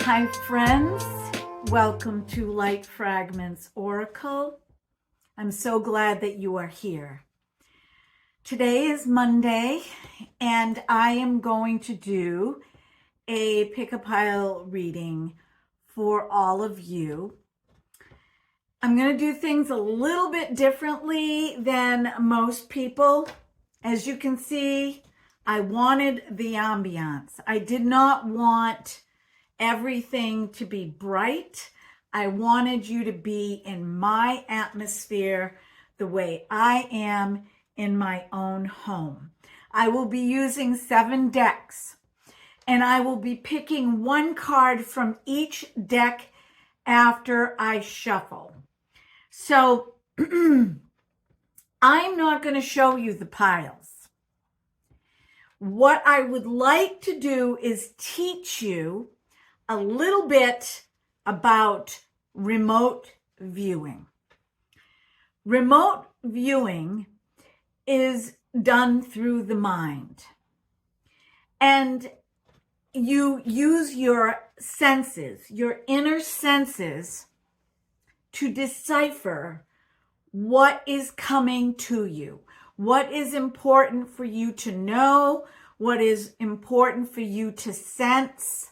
Hi friends, welcome to Light Fragments Oracle. I'm so glad that you are here. Today is Monday and I am going to do a pick-a-pile reading for all of you. I'm going to do things a little bit differently than most people. As you can see, I wanted the ambiance. I did not want everything to be bright. I wanted you to be in my atmosphere the way I am in my own home. I will be using 7 decks and I will be picking one card from each deck after I shuffle. So I'm not going to show you the piles. What I would like to do is teach you a little bit about remote viewing. Remote viewing is done through the mind. And you use your senses, your inner senses, to decipher what is coming to you, what is important for you to know, what is important for you to sense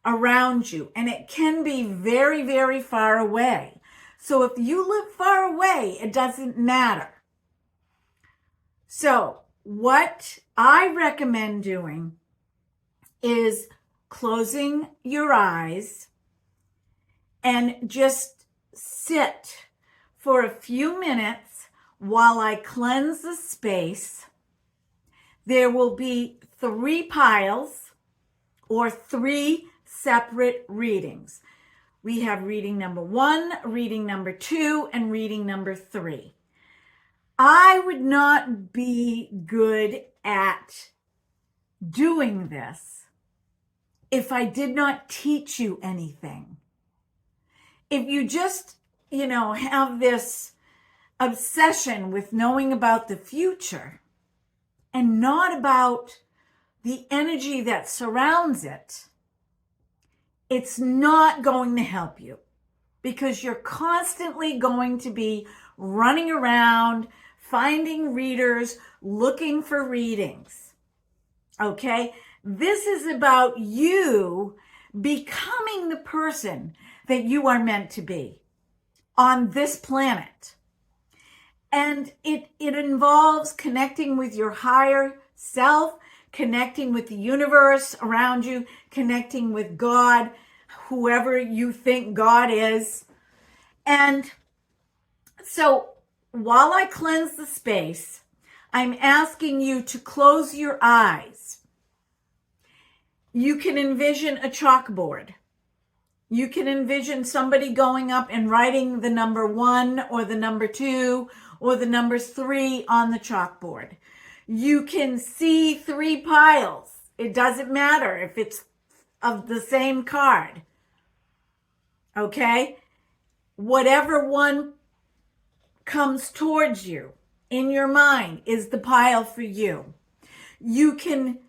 around you. And it can be very, very far away. So if you live far away, it doesn't matter. So what I recommend doing is closing your eyes and just sit for a few minutes while I cleanse the space. There will be 3 piles or 3 separate readings. We have reading number 1, reading number 2, and reading number 3. I would not be good at doing this if I did not teach you anything. If you just, have this obsession with knowing about the future and not about the energy that surrounds it, it's not going to help you because you're constantly going to be running around, finding readers, looking for readings. Okay? This is about you becoming the person that you are meant to be on this planet. And it involves connecting with your higher self, connecting with the universe around you, connecting with God, whoever you think God is. And so while I cleanse the space, I'm asking you to close your eyes. You can envision a chalkboard. You can envision somebody going up and writing the number 1 or the number 2 or the number 3 on the chalkboard. You can see 3 piles. It doesn't matter if it's of the same card. Okay? Whatever one comes towards you in your mind is the pile for you. You can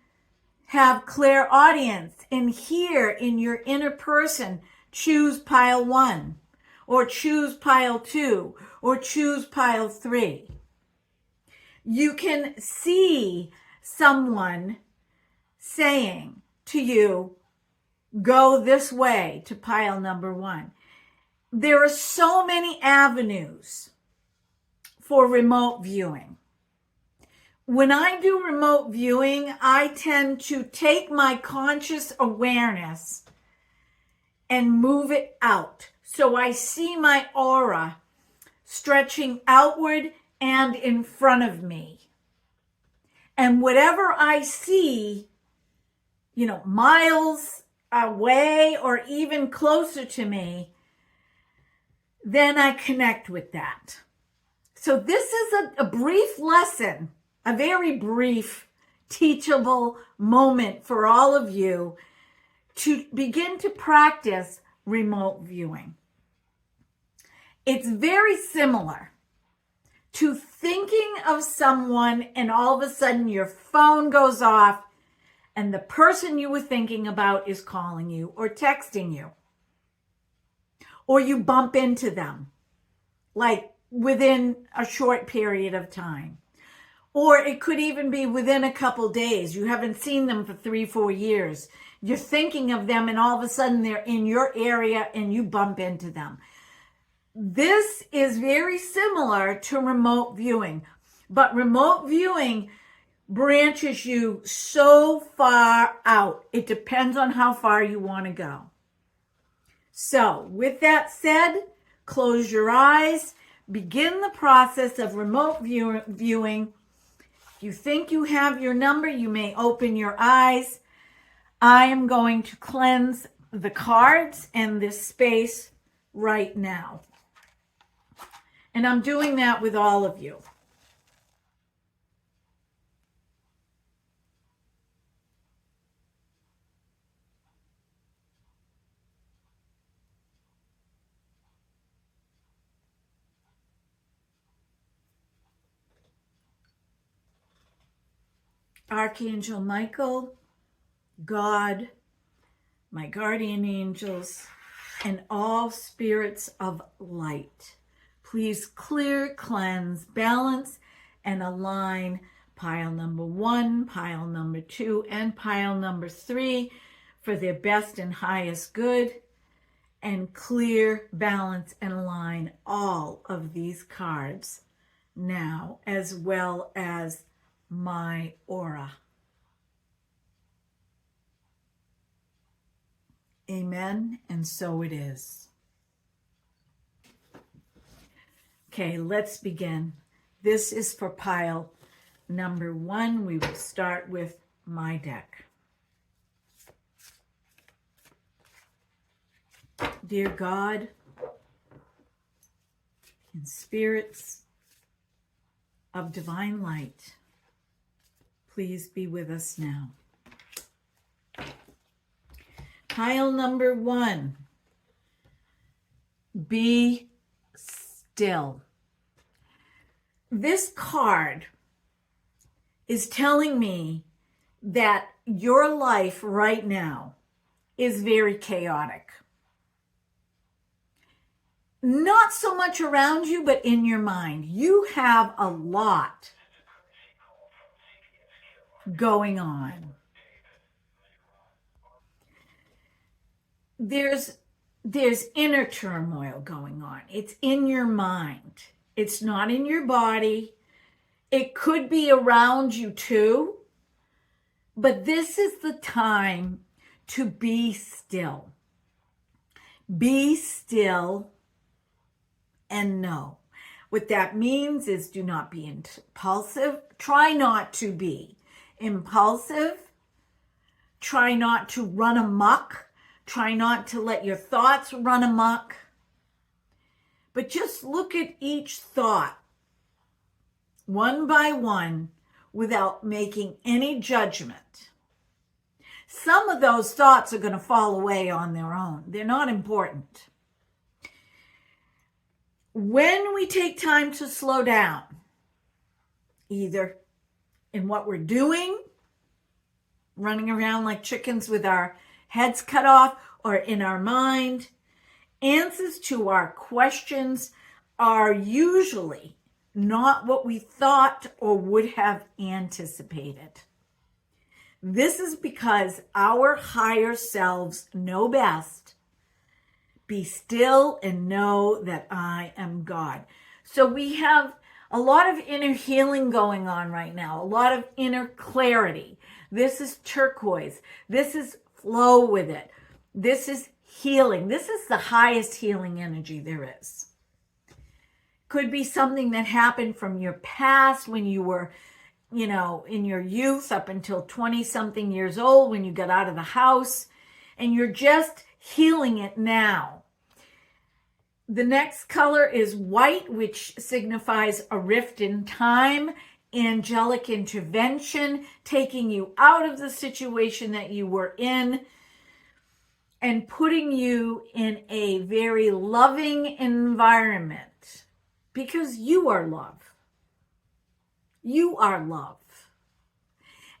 have clairaudience and hear in your inner person, choose pile 1 or choose pile 2 or choose pile 3. You can see someone saying to you, go this way to pile number 1. There are so many avenues for remote viewing. When I do remote viewing, I tend to take my conscious awareness and move it out. So I see my aura stretching outward and in front of me. And whatever I see, miles away or even closer to me, then I connect with that. So this is a brief lesson, a very brief, teachable moment for all of you to begin to practice remote viewing. It's very similar to thinking of someone and all of a sudden your phone goes off and the person you were thinking about is calling you or texting you, or you bump into them like within a short period of time. Or it could even be within a couple days. You haven't seen them for 3-4 years. You're thinking of them and all of a sudden they're in your area and you bump into them. This is very similar to remote viewing, but remote viewing branches you so far out. It depends on how far you want to go. So with that said, close your eyes, begin the process of remote viewing. If you think you have your number, you may open your eyes. I am going to cleanse the cards and this space right now. And I'm doing that with all of you. Archangel Michael, God, my guardian angels, and all spirits of light, please clear, cleanse, balance, and align pile number 1, pile number 2, and pile number 3 for their best and highest good, and clear, balance, and align all of these cards now, as well as my aura. Amen, and so it is. Okay, let's begin. This is for pile number 1. We will start with my deck. Dear God and spirits of divine light, please be with us now. Pile number 1, be still. This card is telling me that your life right now is very chaotic. Not so much around you, but in your mind. You have a lot going on. There's inner turmoil going on. It's in your mind. It's not in your body. It could be around you too. But this is the time to be still. Be still and know. What that means is do not be impulsive. Try not to be impulsive. Try not to run amok. Try not to let your thoughts run amok. But just look at each thought one by one without making any judgment. Some of those thoughts are going to fall away on their own. They're not important. When we take time to slow down, either in what we're doing, running around like chickens with our heads cut off, or in our mind, answers to our questions are usually not what we thought or would have anticipated. This is because our higher selves know best. Be still and know that I am God. So we have a lot of inner healing going on right now, a lot of inner clarity. This is turquoise. This is flow with it. This is healing. This is the highest healing energy there is. Could be something that happened from your past when you were, in your youth up until 20-something years old, when you got out of the house, and you're just healing it now. The next color is white, which signifies a rift in time, angelic intervention, taking you out of the situation that you were in and putting you in a very loving environment, because you are love. You are love.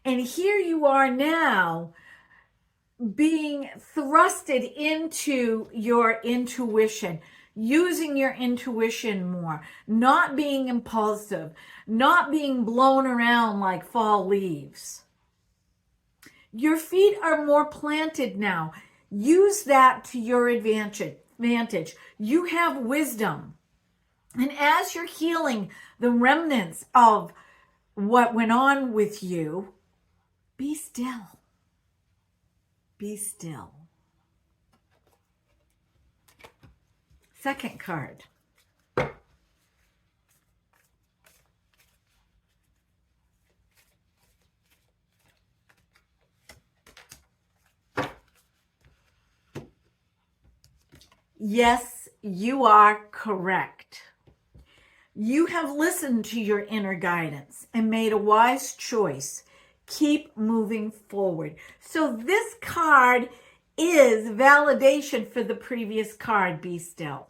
And here you are now being thrusted into your intuition, using your intuition more, not being impulsive, not being blown around like fall leaves. Your feet are more planted now. Use that to your advantage. You have wisdom. And as you're healing the remnants of what went on with you, be still. Be still. Second card. Yes, you are correct. You have listened to your inner guidance and made a wise choice. Keep moving forward. So this card is validation for the previous card, Be Still.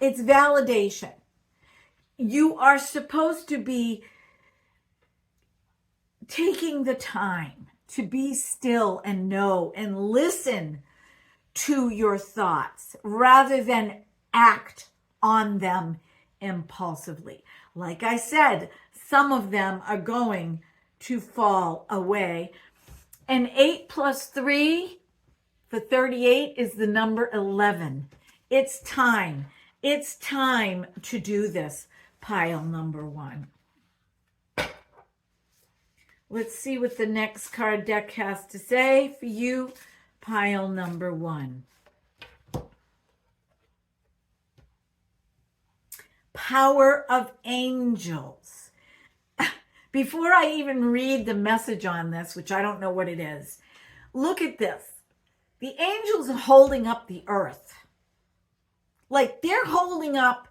It's validation. You are supposed to be taking the time to be still and know and listen to your thoughts rather than act on them impulsively. Like I said, some of them are going to fall away. And 8 plus 3 for 38 is the number 11. It's time. It's time to do this, pile number 1. Let's see what the next card deck has to say for you, pile number 1. Power of Angels. Before I even read the message on this, which I don't know what it is, look at this. The angels are holding up the earth. Like they're holding up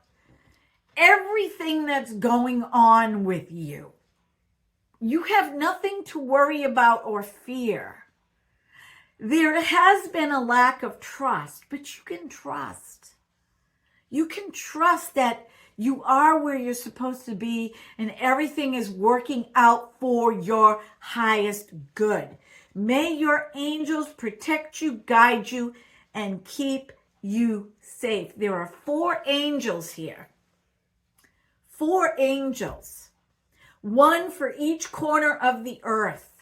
everything that's going on with you. You have nothing to worry about or fear. There has been a lack of trust, but you can trust. You can trust that you are where you're supposed to be and everything is working out for your highest good. May your angels protect you, guide you, and keep you safe. There are 4 angels here. 4 angels. 1 for each corner of the earth.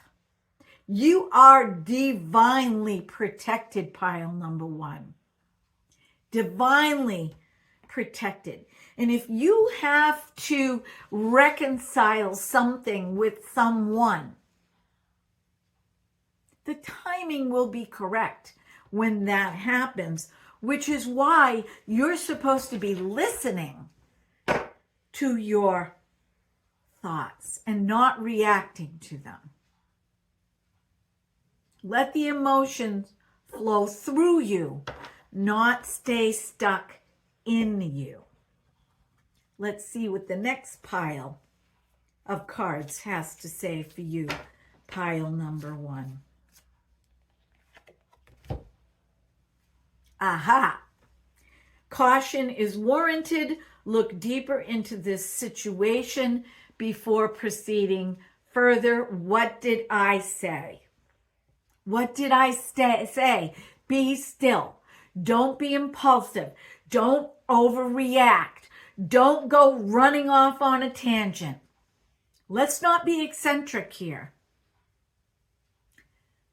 You are divinely protected, pile number 1. Divinely protected. And if you have to reconcile something with someone, the timing will be correct when that happens, which is why you're supposed to be listening to your thoughts and not reacting to them. Let the emotions flow through you, not stay stuck in you. Let's see what the next pile of cards has to say for you, pile number 1. Aha! Caution is warranted. Look deeper into this situation before proceeding further. What did I say? What did I say? Be still. Don't be impulsive. Don't overreact. Don't go running off on a tangent. Let's not be eccentric here.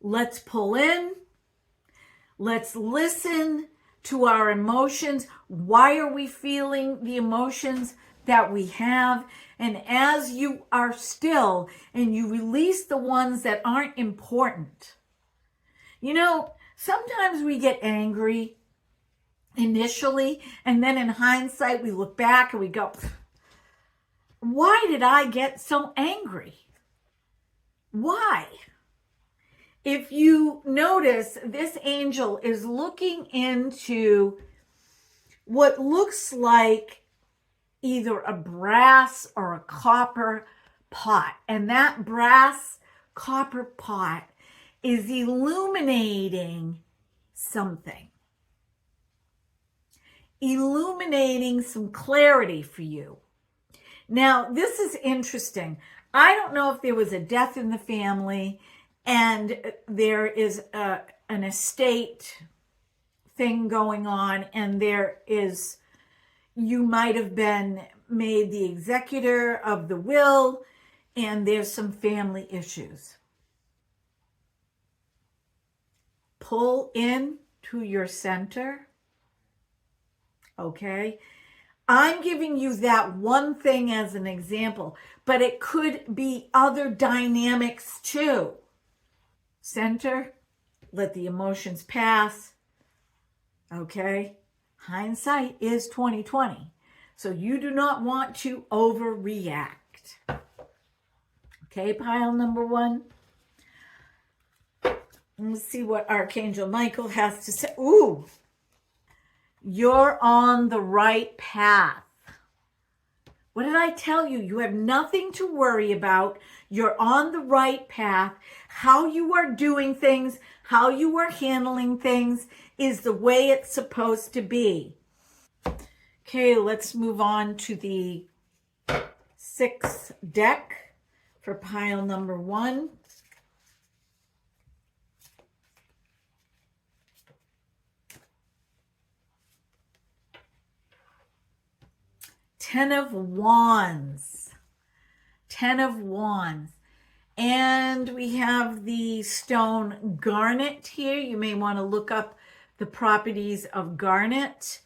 Let's pull in. Let's listen to our emotions. Why are we feeling the emotions that we have? And as you are still and you release the ones that aren't important. You know, sometimes we get angry initially, and then in hindsight, we look back and we go, why did I get so angry? Why? If you notice, this angel is looking into what looks like either a brass or a copper pot. And that brass copper pot is illuminating something. Illuminating some clarity for you. Now, this is interesting. I don't know if there was a death in the family and there is an estate thing going on, and you might have been made the executor of the will, and there's some family issues. Pull in to your center. Okay. I'm giving you that one thing as an example, but it could be other dynamics too. Center, let the emotions pass. Okay. Hindsight is 2020. So you do not want to overreact. Okay, pile number one. Let's see what Archangel Michael has to say. Ooh, you're on the right path. What did I tell you? You have nothing to worry about. You're on the right path. How you are doing things, how you are handling things is the way it's supposed to be. Okay, let's move on to the sixth deck for pile number one. Ten of Wands. Ten of Wands. And we have the stone garnet here. You may want to look up the properties of garnet.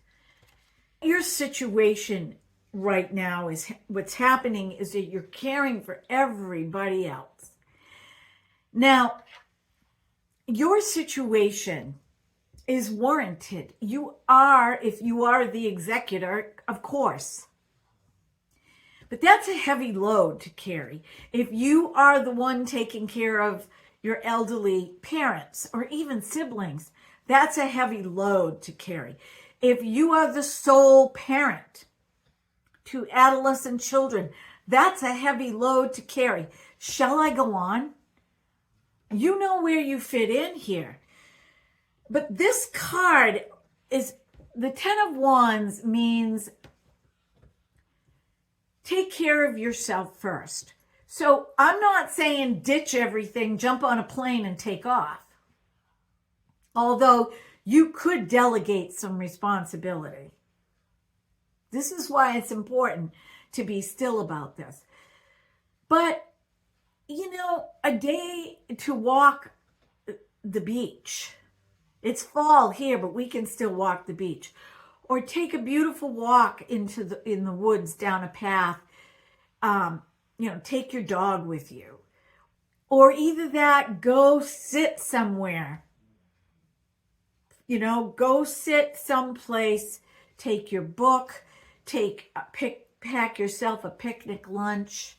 Your situation right now is what's happening is that you're caring for everybody else. Now, your situation is warranted. If you are the executor, of course. But that's a heavy load to carry. If you are the one taking care of your elderly parents or even siblings, that's a heavy load to carry. If you are the sole parent to adolescent children, that's a heavy load to carry. Shall I go on? You know where you fit in here. But this card is the Ten of Wands means take care of yourself first. So I'm not saying ditch everything, jump on a plane and take off. Although you could delegate some responsibility. This is why it's important to be still about this. But, a day to walk the beach. It's fall here, but we can still walk the beach. Or take a beautiful walk in the woods down a path. Take your dog with you. Or either that, go sit somewhere. Go sit someplace, take your book, pack yourself a picnic lunch,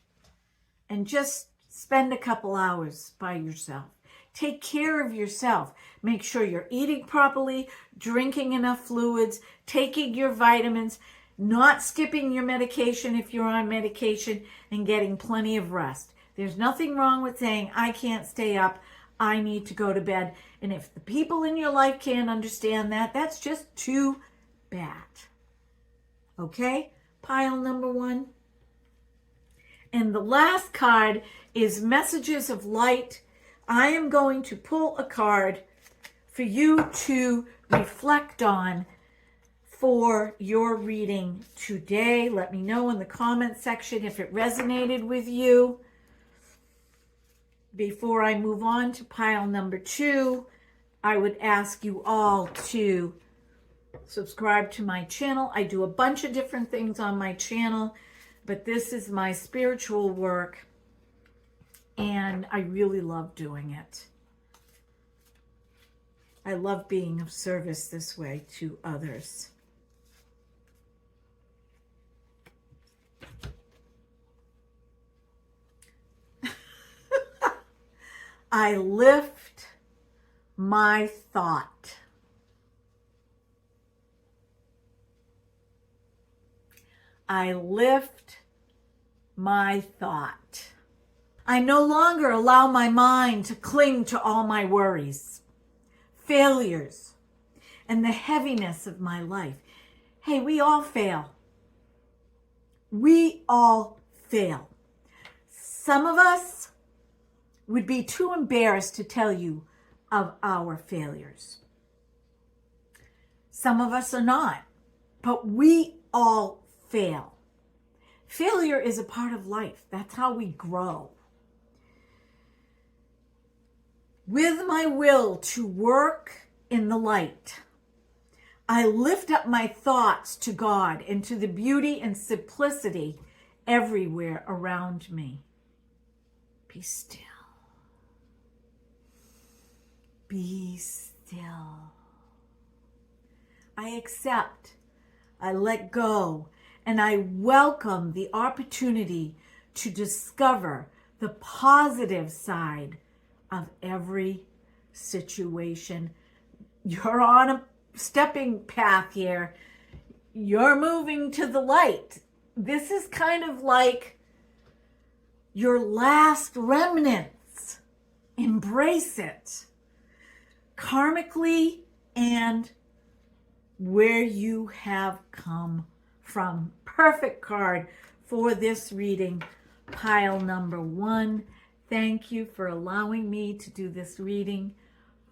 and just spend a couple hours by yourself. Take care of yourself. Make sure you're eating properly, drinking enough fluids, taking your vitamins, not skipping your medication if you're on medication, and getting plenty of rest. There's nothing wrong with saying, I can't stay up, I need to go to bed. And if the people in your life can't understand that, that's just too bad. Okay? Pile number one. And the last card is Messages of Light. I am going to pull a card for you to reflect on for your reading today. Let me know in the comment section if it resonated with you. Before I move on to pile number two, I would ask you all to subscribe to my channel. I do a bunch of different things on my channel, but this is my spiritual work, and I really love doing it. I love being of service this way to others. I lift my thought. I lift my thought. I no longer allow my mind to cling to all my worries, failures, and the heaviness of my life. Hey, we all fail. We all fail. Some of us would be too embarrassed to tell you of our failures. Some of us are not, but we all fail. Failure is a part of life. That's how we grow. With my will to work in the light, I lift up my thoughts to God and to the beauty and simplicity everywhere around me. Be still. Be still. I accept, I let go, and I welcome the opportunity to discover the positive side of every situation. You're on a stepping path here. You're moving to the light. This is kind of like your last remnants. Embrace it. Karmically and where you have come from. Perfect card for this reading, pile number 1. Thank you for allowing me to do this reading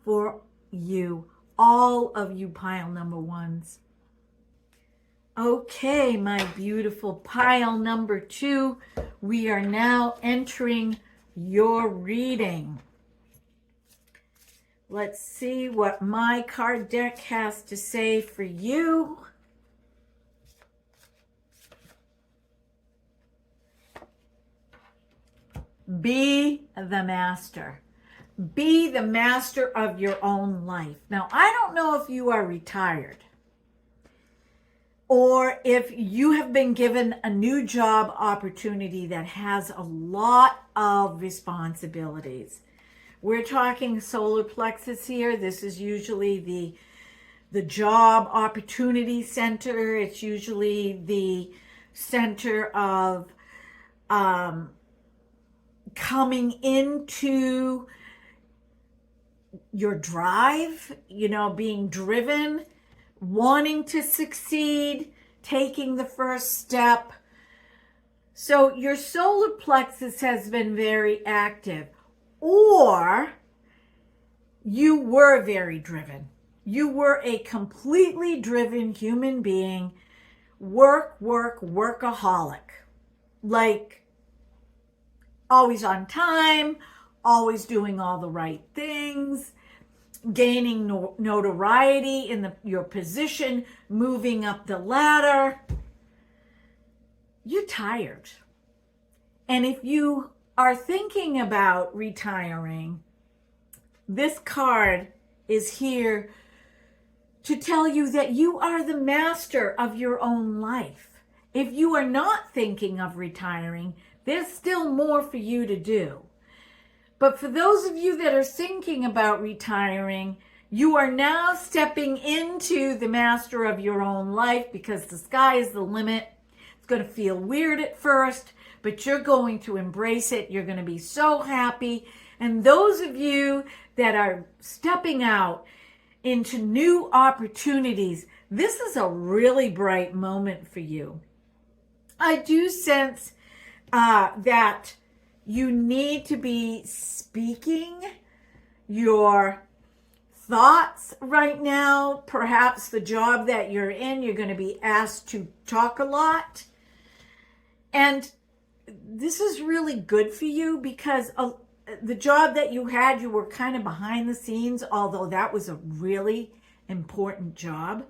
for you, all of you pile number 1s. Okay, my beautiful pile number 2, we are now entering your reading. Let's see what my card deck has to say for you. Be the master. Be the master of your own life. Now, I don't know if you are retired or if you have been given a new job opportunity that has a lot of responsibilities. We're talking solar plexus here. This is usually the job opportunity center. It's usually the center of coming into your drive, being driven, wanting to succeed, taking the first step. So your solar plexus has been very active. Or you were very driven. You were a completely driven human being, workaholic. Like always on time, always doing all the right things, gaining notoriety in your position, moving up the ladder. You're tired. And if you are thinking about retiring, this card is here to tell you that you are the master of your own life. If you are not thinking of retiring, there's still more for you to do. But for those of you that are thinking about retiring, you are now stepping into the master of your own life because the sky is the limit. It's going to feel weird at first, but you're going to embrace it. You're going to be so happy. And those of you that are stepping out into new opportunities, this is a really bright moment for you. I do sense that you need to be speaking your thoughts right now. Perhaps the job that you're in, you're going to be asked to talk a lot. And this is really good for you because the job that you had, you were kind of behind the scenes, although that was a really important job.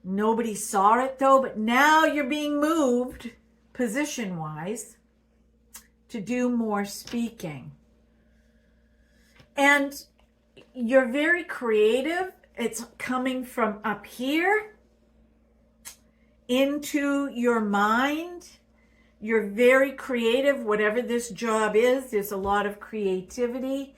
Nobody saw it though, but now you're being moved position-wise to do more speaking. And you're very creative. It's coming from up here into your mind. You're very creative, whatever this job is. There's a lot of creativity.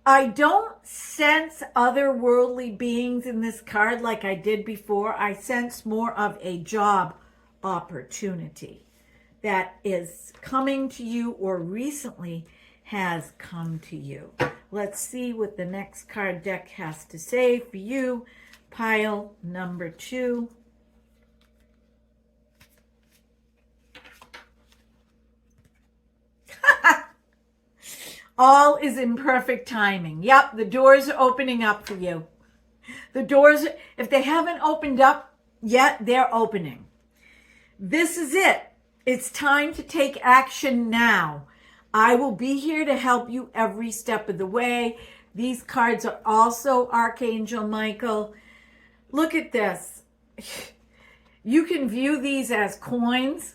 I don't sense otherworldly beings in this card like I did before. I sense more of a job opportunity that is coming to you or recently has come to you. Let's see what the next card deck has to say for you. Pile number 2. All is in perfect timing. Yep, the doors are opening up for you. The doors, if they haven't opened up yet, they're opening. This is it. It's time to take action now. I will be here to help you every step of the way. These cards are also Archangel Michael. Look at this. You can view these as coins.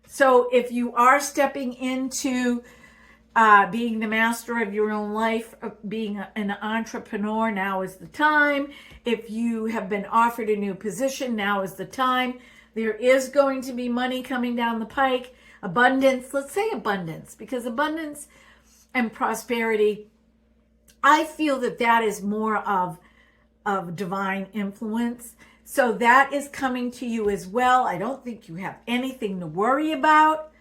So if you are stepping into being the master of your own life, being an entrepreneur, now is the time. If you have been offered a new position, now is the time. There is going to be money coming down the pike. Abundance, let's say abundance, because abundance and prosperity, I feel that that is more of divine influence. So that is coming to you as well. I don't think you have anything to worry about.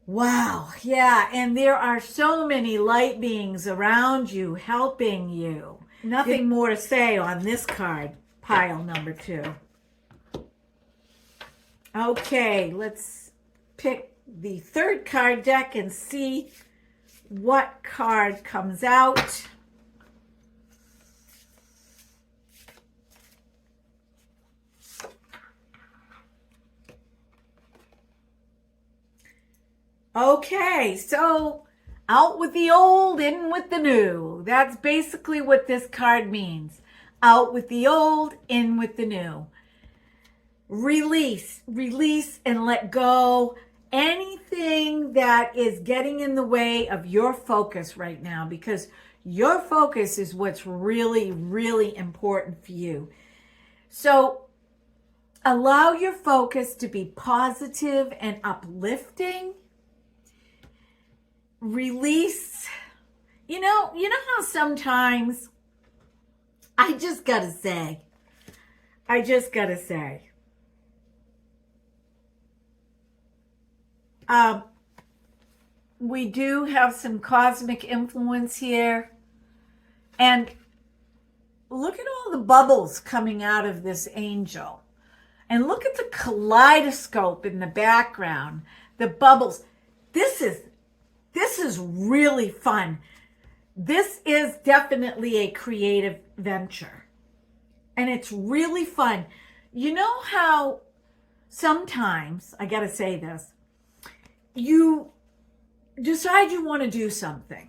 Wow. Yeah. And there are so many light beings around you helping you. Nothing more to say on this card, pile number 2. Okay. Let's pick the third card deck and see what card comes out. Okay, so out with the old, in with the new. That's basically what this card means. Out with the old, in with the new. Release and let go anything that is getting in the way of your focus right now, because your focus is what's really, really important for you. So allow your focus to be positive and uplifting. Release. You know how sometimes I just gotta say, we do have some cosmic influence here, and look at all the bubbles coming out of this angel, and look at the kaleidoscope in the background, the bubbles. This is really fun. This is definitely a creative venture, and it's really fun. You know how sometimes, I gotta say this, you decide you want to do something,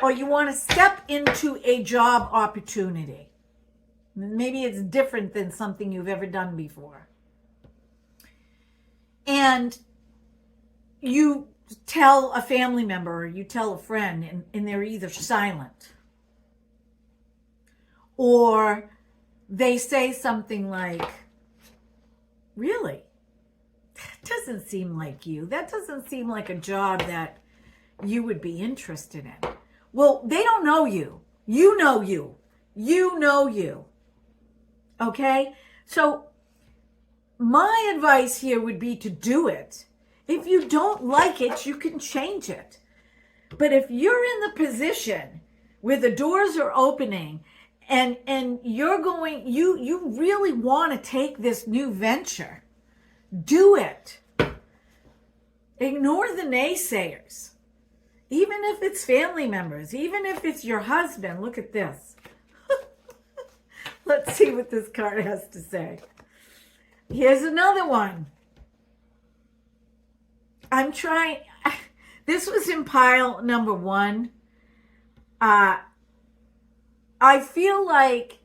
or you want to step into a job opportunity. Maybe it's different than something you've ever done before. And you tell a family member or you tell a friend, and they're either silent or they say something like, really? That doesn't seem like you. That doesn't seem like a job that you would be interested in. Well, they don't know you. You know you. You know you. Okay? So my advice here would be to do it. If you don't like it, you can change it. But if you're in the position where the doors are opening and you're going, you really want to take this new venture, do it. Ignore the naysayers. Even if it's family members, even if it's your husband. Look at this. Let's see what this card has to say. Here's another one. I'm trying. This was in pile number 1. I feel like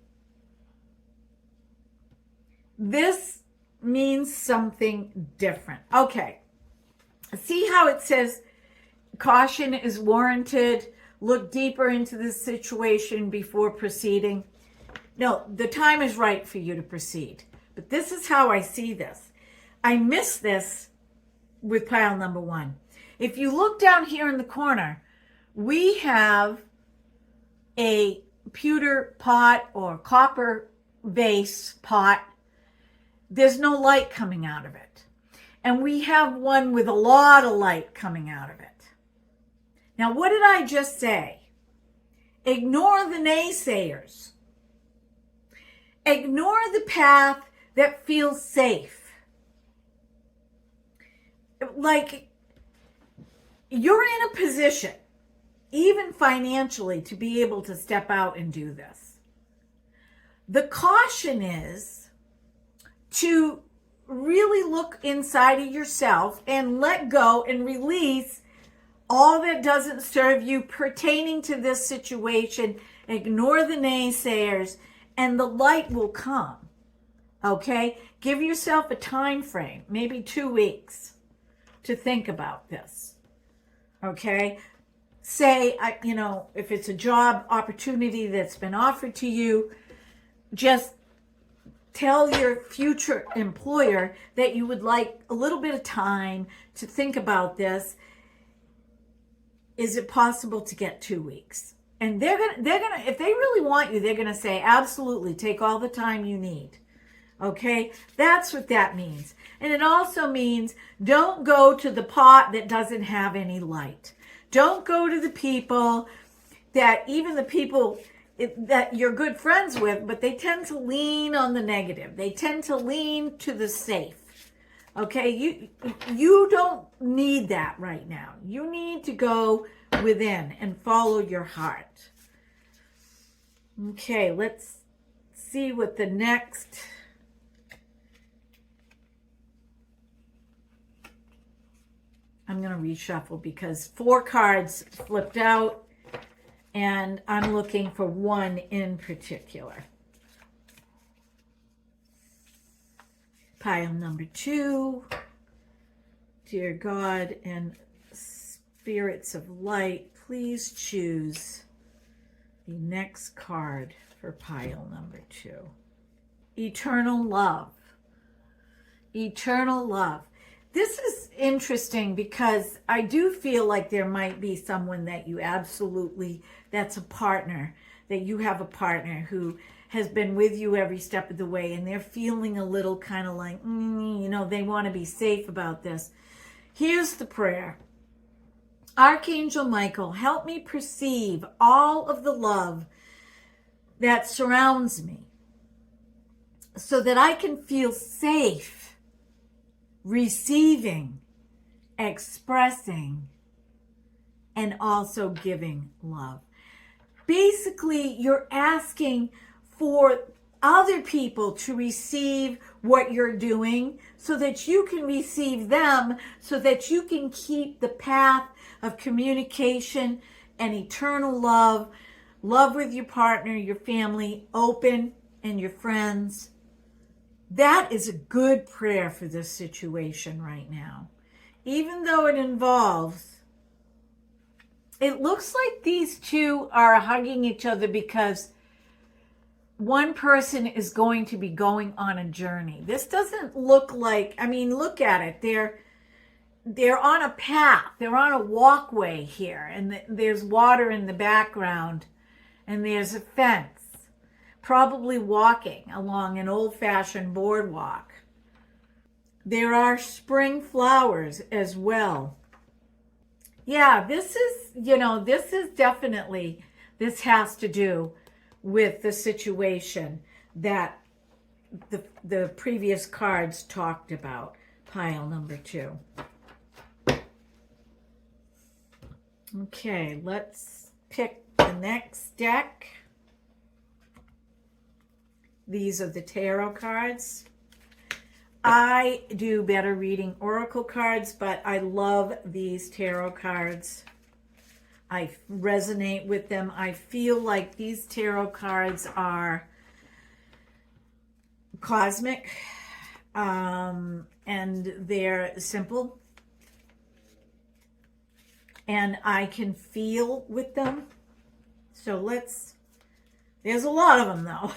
this means something different. Okay. See how it says caution is warranted. Look deeper into this situation before proceeding. No, the time is right for you to proceed. But this is how I see this. I miss this with pile number 1. If you look down here in the corner, we have a pewter pot or copper vase pot. There's no light coming out of it. And we have one with a lot of light coming out of it. Now, what did I just say? Ignore the naysayers. Ignore the path that feels safe. Like, you're in a position, even financially, to be able to step out and do this. The caution is to really look inside of yourself and let go and release all that doesn't serve you pertaining to this situation. Ignore the naysayers and the light will come. Okay? Give yourself a time frame, maybe 2 weeks, to think about this. Okay? Say, if it's a job opportunity that's been offered to you, just tell your future employer that you would like a little bit of time to think about this. Is it possible to get 2 weeks? And they're gonna, if they really want you, they're gonna say, absolutely, take all the time you need. Okay, that's what that means. And it also means don't go to the pot that doesn't have any light. Don't go to the people that, even the people that you're good friends with, but they tend to lean on the negative. They tend to lean to the safe. Okay, you don't need that right now. You need to go within and follow your heart. Okay, let's see what the next... I'm going to reshuffle because 4 cards flipped out and I'm looking for one in particular. Pile number 2. Dear God and spirits of light, please choose the next card for pile number 2. Eternal love. Eternal love. This is interesting because I do feel like there might be someone that you absolutely, that's a partner, that you have a partner who has been with you every step of the way and they're feeling a little kind of like, they want to be safe about this. Here's the prayer. Archangel Michael, help me perceive all of the love that surrounds me so that I can feel safe receiving, expressing, and also giving love. Basically, you're asking for other people to receive what you're doing so that you can receive them, so that you can keep the path of communication and eternal love with your partner, your family, open, and your friends. That is a good prayer for this situation right now. Even though it looks like these two are hugging each other because one person is going to be going on a journey. This doesn't look like, look at it. They're on a path. They're on a walkway here. And there's water in the background. And there's a fence. Probably walking along an old-fashioned boardwalk. There are spring flowers as well. Yeah, this has to do with the situation that the previous cards talked about. Pile number 2. Okay, let's pick the next deck. These are the tarot cards. I do better reading oracle cards, but I love these tarot cards. I resonate with them. I feel like these tarot cards are cosmic, and they're simple. And I can feel with them. So there's a lot of them though.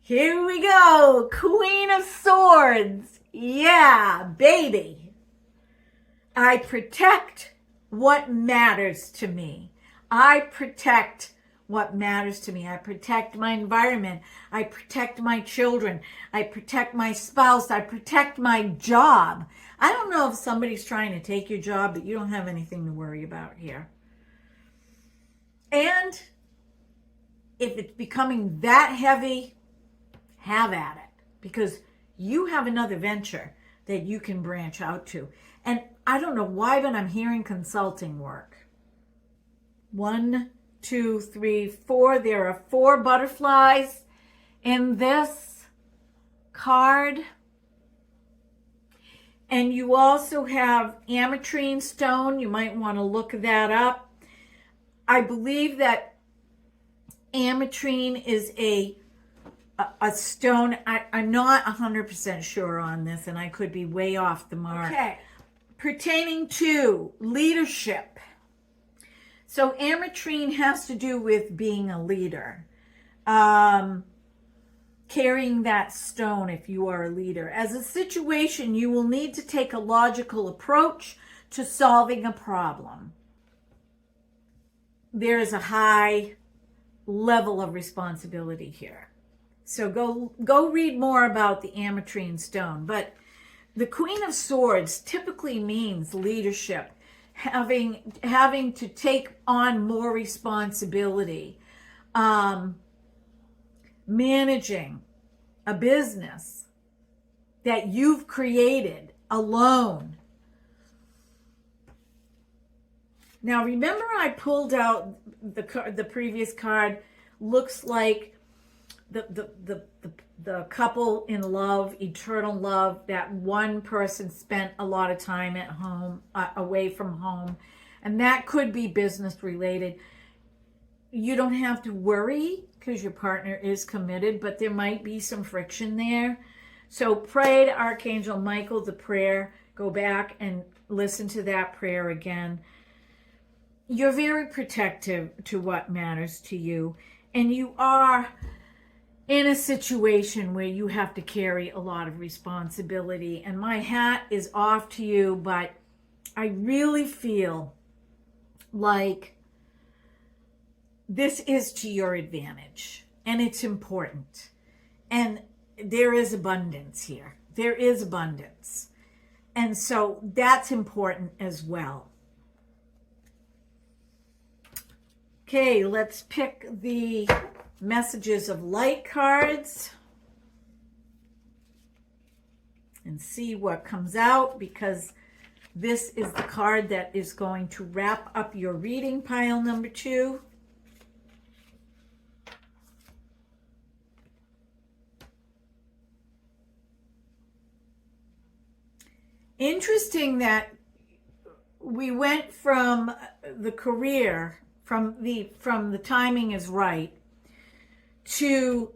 Here we go. Queen of Swords. Yeah, baby. I protect what matters to me. I protect what matters to me. I protect my environment. I protect my children. I protect my spouse. I protect my job. I don't know if somebody's trying to take your job, but you don't have anything to worry about here. And if it's becoming that heavy, have at it, because you have another venture that you can branch out to. And I don't know why, but I'm hearing consulting work. 1, 2, 3, 4. There are 4 butterflies in this card. And you also have ametrine stone. You might want to look that up. I believe that ametrine is a stone. I'm not 100% sure on this, and I could be way off the mark. Okay. Pertaining to leadership. So ametrine has to do with being a leader. Carrying that stone if you are a leader. As a situation, you will need to take a logical approach to solving a problem. There is a high level of responsibility here. So go read more about the ametrine stone. But the Queen of Swords typically means leadership, having to take on more responsibility, managing a business that you've created alone. Now, remember I pulled out the previous card. Looks like the couple in love, eternal love, that one person spent a lot of time at home, away from home, and that could be business related. You don't have to worry because your partner is committed, but there might be some friction there. So pray to Archangel Michael the prayer. Go back and listen to that prayer again. You're very protective to what matters to you, and you are in a situation where you have to carry a lot of responsibility. And my hat is off to you, but I really feel like this is to your advantage, and it's important. And there is abundance here. There is abundance. And so that's important as well. Okay, let's pick the messages of light cards and see what comes out, because this is the card that is going to wrap up your reading, pile number 2. Interesting that we went from the career, from the timing is right, to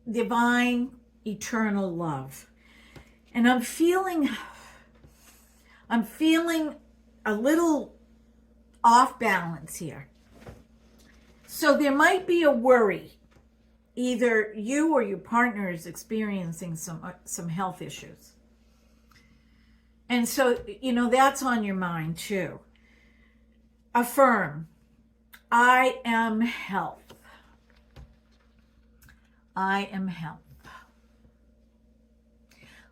divine eternal love. And I'm feeling a little off balance here. So there might be a worry. Either you or your partner is experiencing some health issues. And so, that's on your mind too. Affirm, I am health. I am health.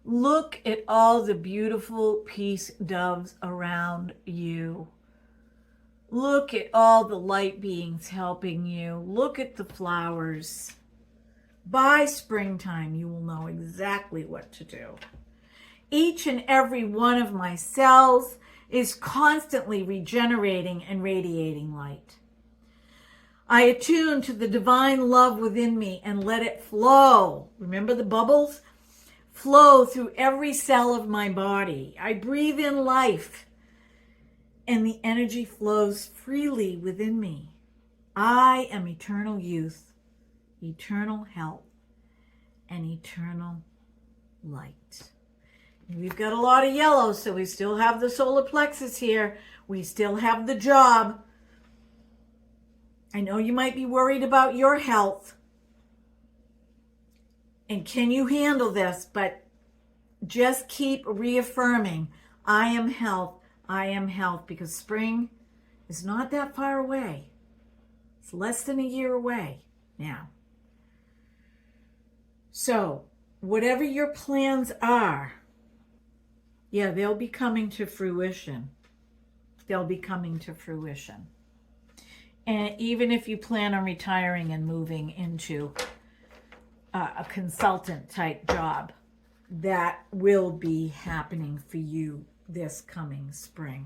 Look at all the beautiful peace doves around you. Look at all the light beings helping you. Look at the flowers. By springtime, you will know exactly what to do. Each and every one of my cells is constantly regenerating and radiating light. I attune to the divine love within me and let it flow. Remember the bubbles? Flow through every cell of my body. I breathe in life, and the energy flows freely within me. I am eternal youth, eternal health, and eternal light. And we've got a lot of yellow, so we still have the solar plexus here. We still have the job. I know you might be worried about your health. And can you handle this? But just keep reaffirming, I am health, because spring is not that far away. It's less than a year away now. So, whatever your plans are, they'll be coming to fruition. They'll be coming to fruition. And even if you plan on retiring and moving into a consultant type job, that will be happening for you this coming spring.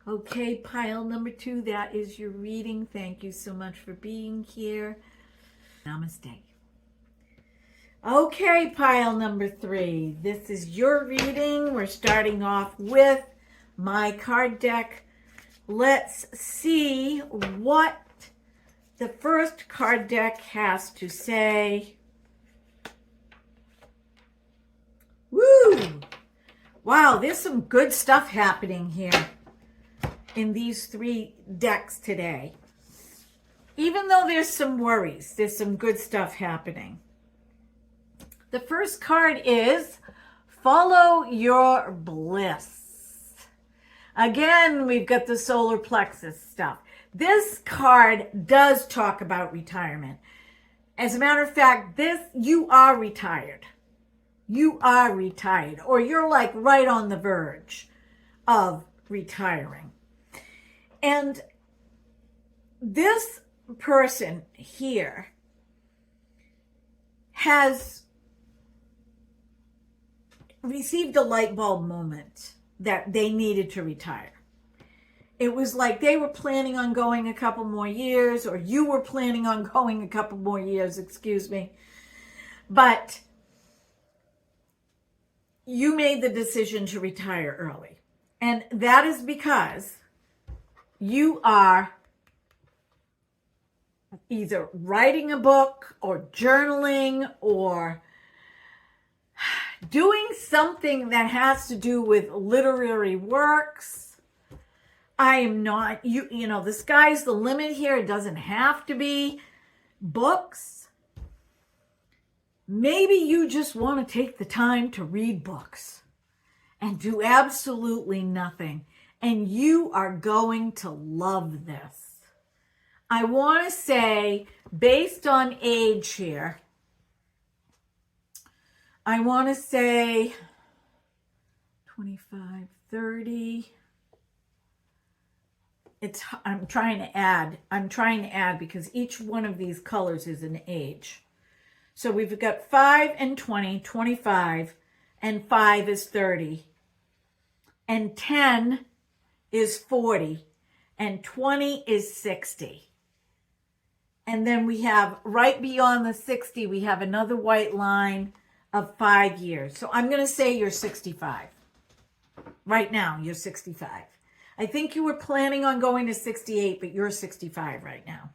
Okay, pile number 2, that is your reading. Thank you so much for being here. Namaste. Okay, pile number 3, this is your reading. We're starting off with my card deck. Let's see what the first card deck has to say. Woo! Wow, there's some good stuff happening here in these 3 decks today. Even though there's some worries, there's some good stuff happening. The first card is Follow Your Bliss. Again, we've got the solar plexus stuff. This card does talk about retirement. As a matter of fact, you are retired. You are retired, or you're like right on the verge of retiring. And this person here has received a light bulb moment that they needed to retire. It was like they were planning on going a couple more years, or you were planning on going a couple more years, excuse me. But you made the decision to retire early. And that is because you are either writing a book or journaling or doing something that has to do with literary works. I am not, you know, the sky's the limit here. It doesn't have to be books. Maybe you just want to take the time to read books and do absolutely nothing. And you are going to love this. I want to say, based on age here, I want to say 25, 30. I'm trying to add because each one of these colors is an age. So we've got 5 and 20, 25, and 5 is 30. And 10 is 40, and 20 is 60. And then we have right beyond the 60, we have another white line of 5 years. So I'm going to say you're 65. Right now, you're 65. I think you were planning on going to 68, but you're 65 right now.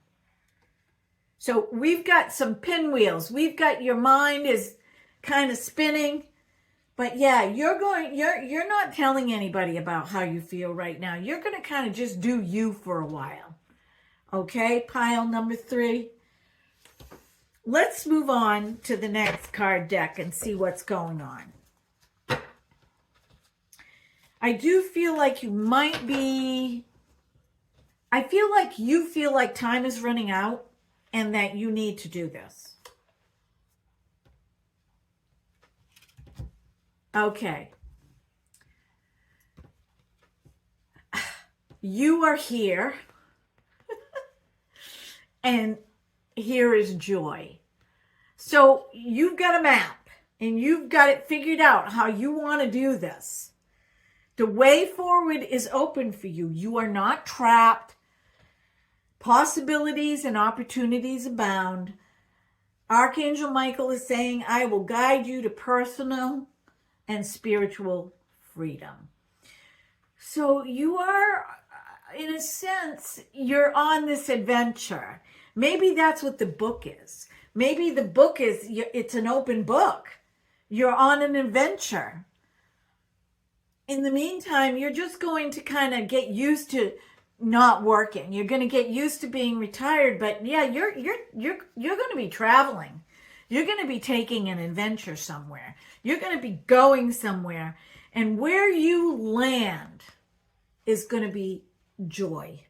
So we've got some pinwheels. We've got, your mind is kind of spinning. But yeah, you're not telling anybody about how you feel right now. You're going to kind of just do you for a while. Okay, pile number 3. Let's move on to the next card deck and see what's going on. I do feel like you might be, I feel like you feel like time is running out and that you need to do this. Okay. You are here. And here is joy. So you've got a map and you've got it figured out how you want to do this. The way forward is open for you. You are not trapped. Possibilities and opportunities abound. Archangel Michael is saying, I will guide you to personal and spiritual freedom. So you are, in a sense, you're on this adventure. Maybe that's what the book is. Maybe the book is, it's an open book. You're on an adventure. In the meantime, you're just going to kind of get used to not working. You're going to get used to being retired, but yeah, you're going to be traveling. You're going to be taking an adventure somewhere. You're going to be going somewhere, and where you land is going to be joy.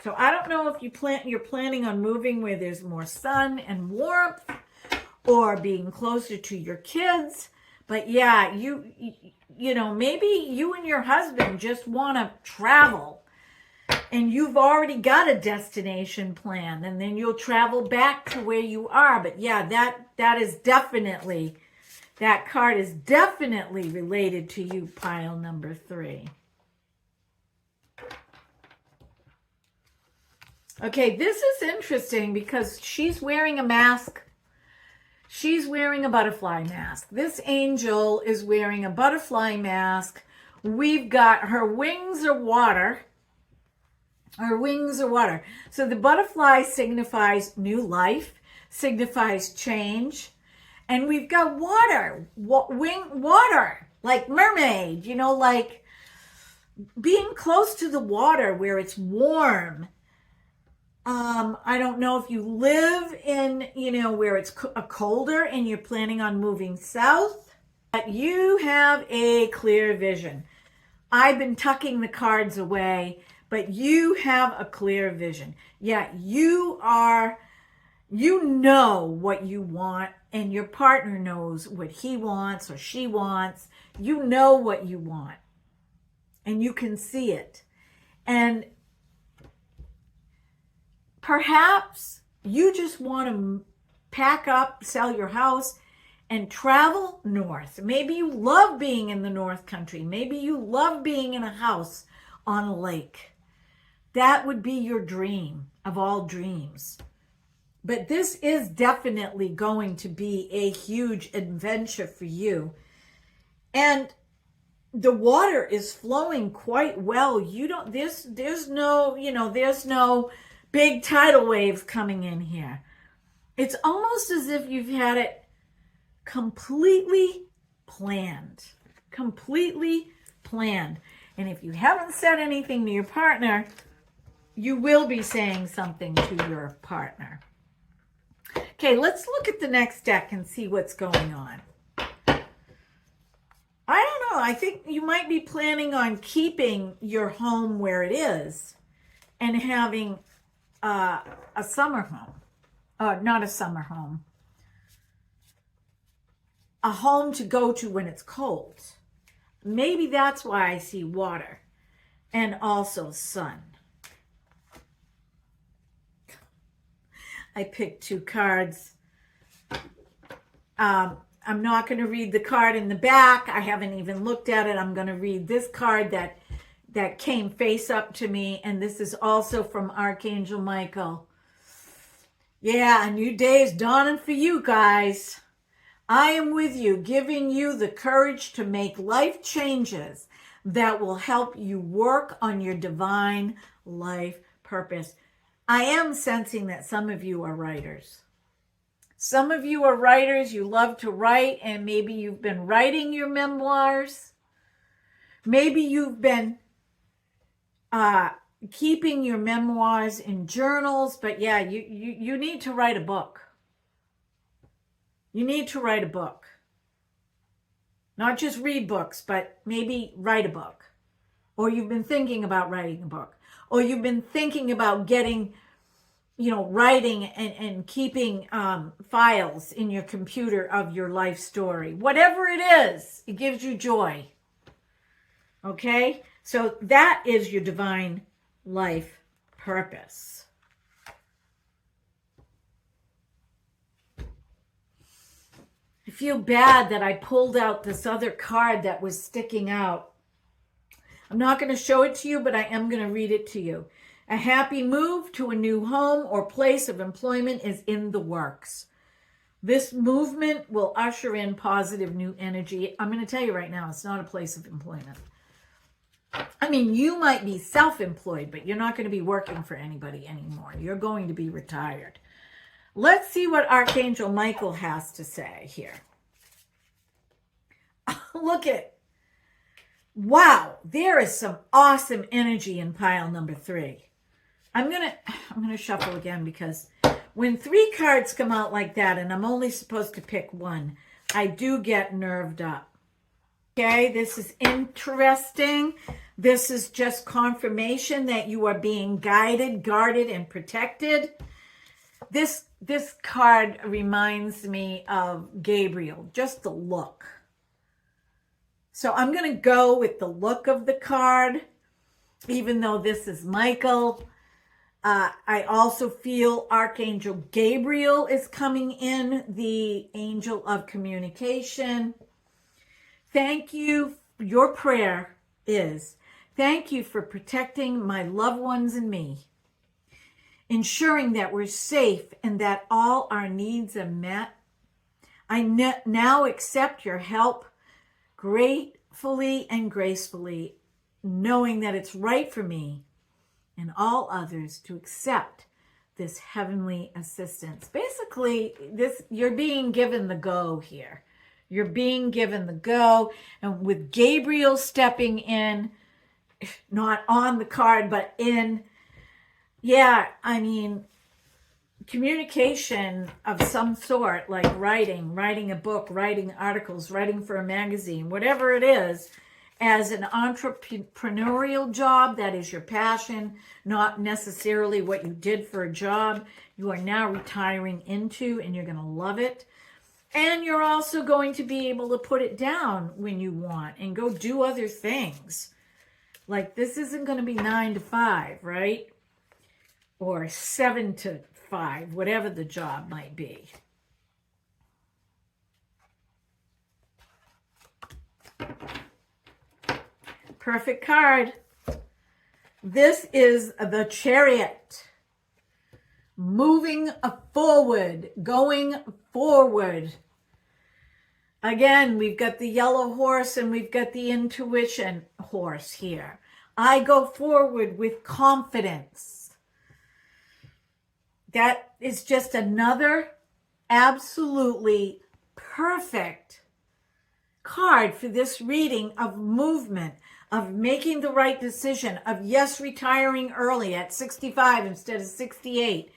So I don't know if you're planning on moving where there's more sun and warmth, or being closer to your kids. But yeah, you know, maybe you and your husband just want to travel and you've already got a destination plan, and then you'll travel back to where you are. But yeah, that is definitely That card is definitely related to you, pile number 3. Okay, this is interesting because she's wearing a mask. She's wearing a butterfly mask. This angel is wearing a butterfly mask. We've got her wings are water. Her wings are water. So the butterfly signifies new life, signifies change. And we've got water, water, like mermaid, you know, like being close to the water where it's warm. I don't know if you live in, you know, where it's colder and you're planning on moving south, but you have a clear vision. I've been tucking the cards away, but you have a clear vision. Yeah, you know what you want, and your partner knows what he wants or she wants. You know what you want, and you can see it. And perhaps you just want to pack up, sell your house, and travel north. Maybe you love being in the North Country. Maybe you love being in a house on a lake. That would be your dream of all dreams. But this is definitely going to be a huge adventure for you. And the water is flowing quite well. There's no big tidal waves coming in here. It's almost as if you've had it completely planned. Completely planned. And if you haven't said anything to your partner, you will be saying something to your partner. Okay, let's look at the next deck and see what's going on. I don't know. I think you might be planning on keeping your home where it is and having a summer home. Not a summer home. A home to go to when it's cold. Maybe that's why I see water and also sun. I picked 2 cards. I'm not going to read the card in the back. I haven't even looked at it. I'm going to read this card that came face up to me. And this is also from Archangel Michael. Yeah, a new day is dawning for you guys. I am with you, giving you the courage to make life changes that will help you work on your divine life purpose. I am sensing that some of you are writers. Some of you are writers. You love to write, and maybe you've been writing your memoirs. Maybe you've been keeping your memoirs in journals, but yeah, you need to write a book. You need to write a book. Not just read books, but maybe write a book. Or you've been thinking about writing a book. Or you've been thinking about getting, writing and keeping files in your computer of your life story. Whatever it is, it gives you joy. Okay? So that is your divine life purpose. I feel bad that I pulled out this other card that was sticking out. I'm not going to show it to you, but I am going to read it to you. A happy move to a new home or place of employment is in the works. This movement will usher in positive new energy. I'm going to tell you right now, it's not a place of employment. I mean, you might be self-employed, but you're not going to be working for anybody anymore. You're going to be retired. Let's see what Archangel Michael has to say here. Look at, wow, there is some awesome energy in pile number 3. I'm gonna shuffle again, because when 3 cards come out like that and I'm only supposed to pick one, I do get nerved up. Okay, this is interesting. This is just confirmation that you are being guided, guarded, and protected. This card reminds me of Gabriel, just the look. So I'm going to go with the look of the card, even though this is Michael. I also feel Archangel Gabriel is coming in, the angel of communication. Thank you. Your prayer is, thank you for protecting my loved ones and me, ensuring that we're safe and that all our needs are met. I now accept your help gratefully and gracefully, knowing that it's right for me and all others to accept this heavenly assistance. Basically, you're being given the go here. You're being given the go, and with Gabriel stepping in, not on the card, but in, yeah, I mean, communication of some sort, like writing a book, writing articles, writing for a magazine, whatever it is, as an entrepreneurial job, that is your passion, not necessarily what you did for a job, you are now retiring into, and you're going to love it. And you're also going to be able to put it down when you want and go do other things. Like, this isn't going to be 9 to 5, right? Or 7 to 5, whatever the job might be. Perfect card. This is the Chariot. Moving forward, going forward. Again, we've got the yellow horse and we've got the intuition horse here. I go forward with confidence. That is just another absolutely perfect card for this reading of movement, of making the right decision, of yes, retiring early at 65 instead of 68,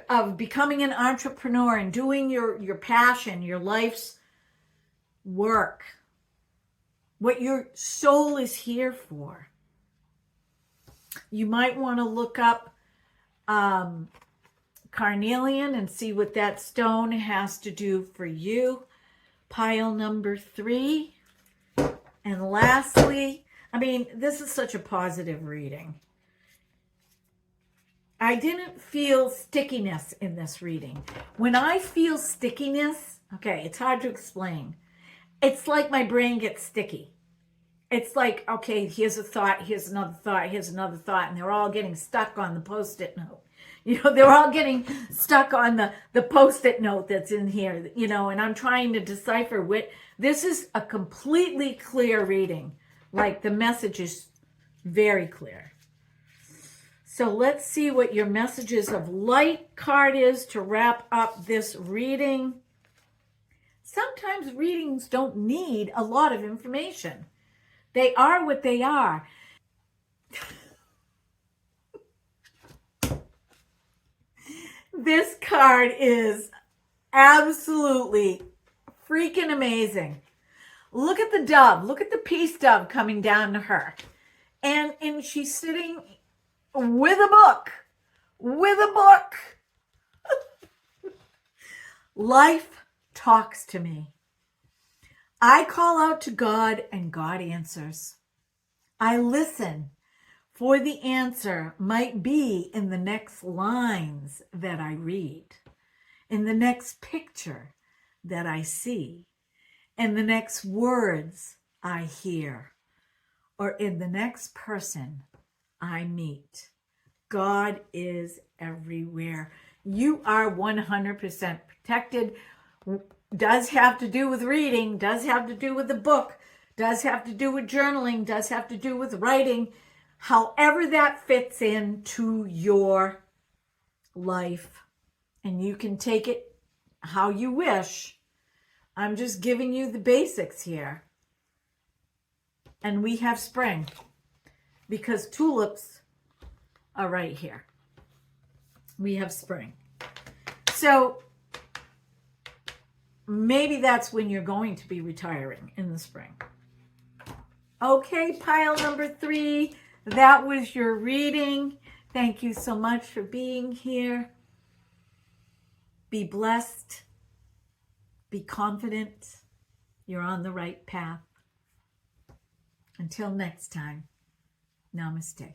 of becoming an entrepreneur and doing your passion, your life's work, what your soul is here for. You might want to look up carnelian and see what that stone has to do for you. Pile number 3. And lastly, I mean, this is such a positive reading. I didn't feel stickiness in this reading. When I feel stickiness, okay, it's hard to explain. It's like my brain gets sticky. It's like, okay, here's a thought, here's another thought, here's another thought, and they're all getting stuck on the Post-it note. You know, they're all getting stuck on the Post-it note that's in here, you know, and I'm trying to decipher what. This is a completely clear reading. Like, the message is very clear. So let's see what your messages of light card is to wrap up this reading. Sometimes readings don't need a lot of information. They are what they are. This card is absolutely freaking amazing. Look at the dove. Look at the peace dove coming down to her. And she's sitting with a book. With a book. Life talks to me. I call out to God and God answers. I listen, for the answer might be in the next lines that I read, in the next picture that I see, in the next words I hear, or in the next person I meet. God is everywhere. You are 100% protected. Does have to do with reading, does have to do with the book, does have to do with journaling, does have to do with writing. However that fits into your life, and you can take it how you wish. I'm just giving you the basics here. And we have spring, because tulips are right here. We have spring. So maybe that's when you're going to be retiring, in the spring. Okay, pile number 3. That was your reading. Thank you so much for being here. Be blessed. Be confident. You're on the right path. Until next time, namaste.